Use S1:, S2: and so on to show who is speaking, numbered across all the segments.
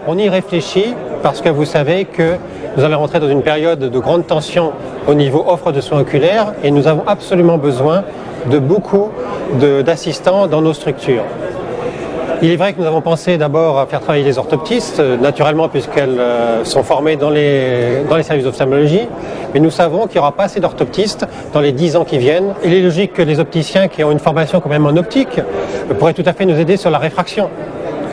S1: On y réfléchit parce que vous savez que nous allons rentrer dans une période de grande tension au niveau offre de soins oculaires et nous avons absolument besoin de beaucoup d'assistants dans nos structures. Il est vrai que nous avons pensé d'abord à faire travailler les orthoptistes, naturellement puisqu'elles sont formées dans les services d'ophtalmologie, mais nous savons qu'il n'y aura pas assez d'orthoptistes dans les 10 ans qui viennent. Il est logique que les opticiens qui ont une formation quand même en optique pourraient tout à fait nous aider sur la réfraction.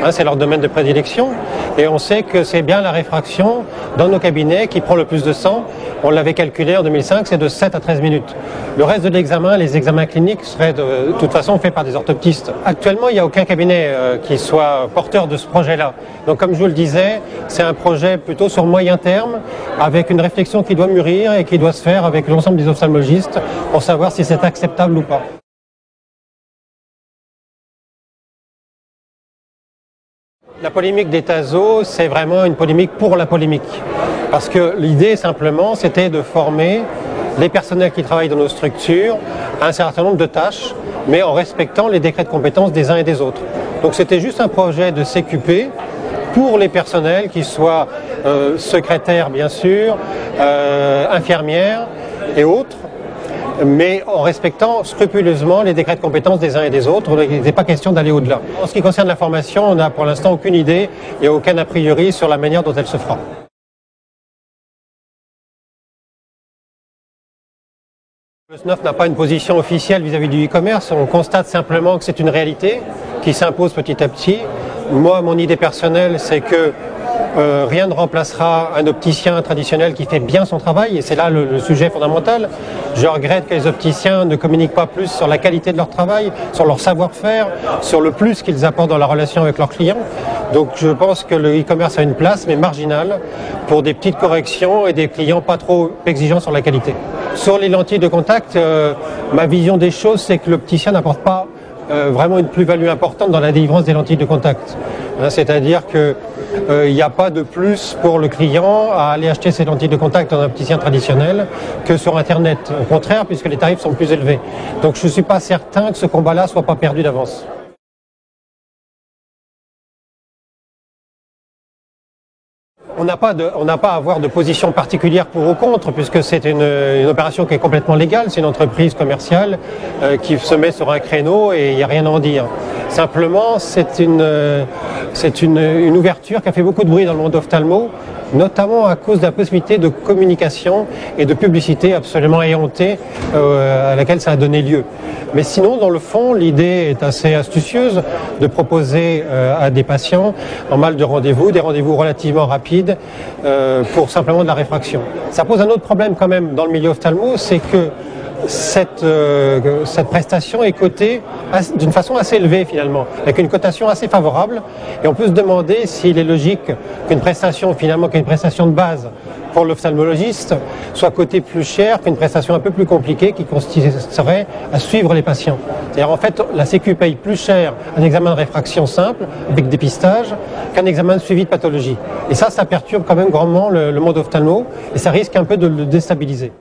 S1: C'est leur domaine de prédilection et on sait que c'est bien la réfraction dans nos cabinets qui prend le plus de sang. On l'avait calculé en 2005, c'est de 7 à 13 minutes. Le reste de l'examen, les examens cliniques seraient de toute façon faits par des orthoptistes. Actuellement, il n'y a aucun cabinet qui soit porteur de ce projet-là. Donc comme je vous le disais, c'est un projet plutôt sur moyen terme avec une réflexion qui doit mûrir et qui doit se faire avec l'ensemble des ophtalmologistes pour savoir si c'est acceptable ou pas. La polémique des TASO, c'est vraiment une polémique pour la polémique. Parce que l'idée, simplement, c'était de former les personnels qui travaillent dans nos structures à un certain nombre de tâches, mais en respectant les décrets de compétences des uns et des autres. Donc c'était juste un projet de CQP pour les personnels, qui soient secrétaires, bien sûr, infirmières et autres, mais en respectant scrupuleusement les décrets de compétences des uns et des autres. Il n'était pas question d'aller au-delà. En ce qui concerne la formation, on n'a pour l'instant aucune idée et aucun a priori sur la manière dont elle se fera. Le SNOF n'a pas une position officielle vis-à-vis du e-commerce, on constate simplement que c'est une réalité qui s'impose petit à petit. Moi, mon idée personnelle, c'est que rien ne remplacera un opticien traditionnel qui fait bien son travail, et c'est là le sujet fondamental. Je regrette que les opticiens ne communiquent pas plus sur la qualité de leur travail, sur leur savoir-faire, sur le plus qu'ils apportent dans la relation avec leurs clients. Donc je pense que le e-commerce a une place, mais marginale, pour des petites corrections et des clients pas trop exigeants sur la qualité. Sur les lentilles de contact, ma vision des choses, c'est que l'opticien n'apporte pas vraiment une plus-value importante dans la délivrance des lentilles de contact. C'est-à-dire qu'il n'y a pas de plus pour le client à aller acheter ses lentilles de contact dans un opticien traditionnel que sur Internet. Au contraire, puisque les tarifs sont plus élevés. Donc je ne suis pas certain que ce combat-là ne soit pas perdu d'avance. On n'a pas à avoir de position particulière pour ou contre, puisque c'est une opération qui est complètement légale, c'est une entreprise commerciale qui se met sur un créneau et il n'y a rien à en dire. Simplement, c'est une ouverture qui a fait beaucoup de bruit dans le monde ophtalmo, notamment à cause de la possibilité de communication et de publicité absolument éhontée à laquelle ça a donné lieu. Mais sinon, dans le fond, l'idée est assez astucieuse de proposer à des patients en mal de rendez-vous, des rendez-vous relativement rapides pour simplement de la réfraction. Ça pose un autre problème quand même dans le milieu ophtalmo, c'est que cette prestation est cotée d'une façon assez élevée finalement, avec une cotation assez favorable, et on peut se demander s'il est logique qu'une prestation finalement, qu'une prestation de base pour l'ophtalmologiste soit cotée plus cher qu'une prestation un peu plus compliquée qui consisterait à suivre les patients. C'est-à-dire en fait la Sécu paye plus cher un examen de réfraction simple avec dépistage qu'un examen de suivi de pathologie. Et ça perturbe quand même grandement le monde ophtalmo et ça risque un peu de le déstabiliser.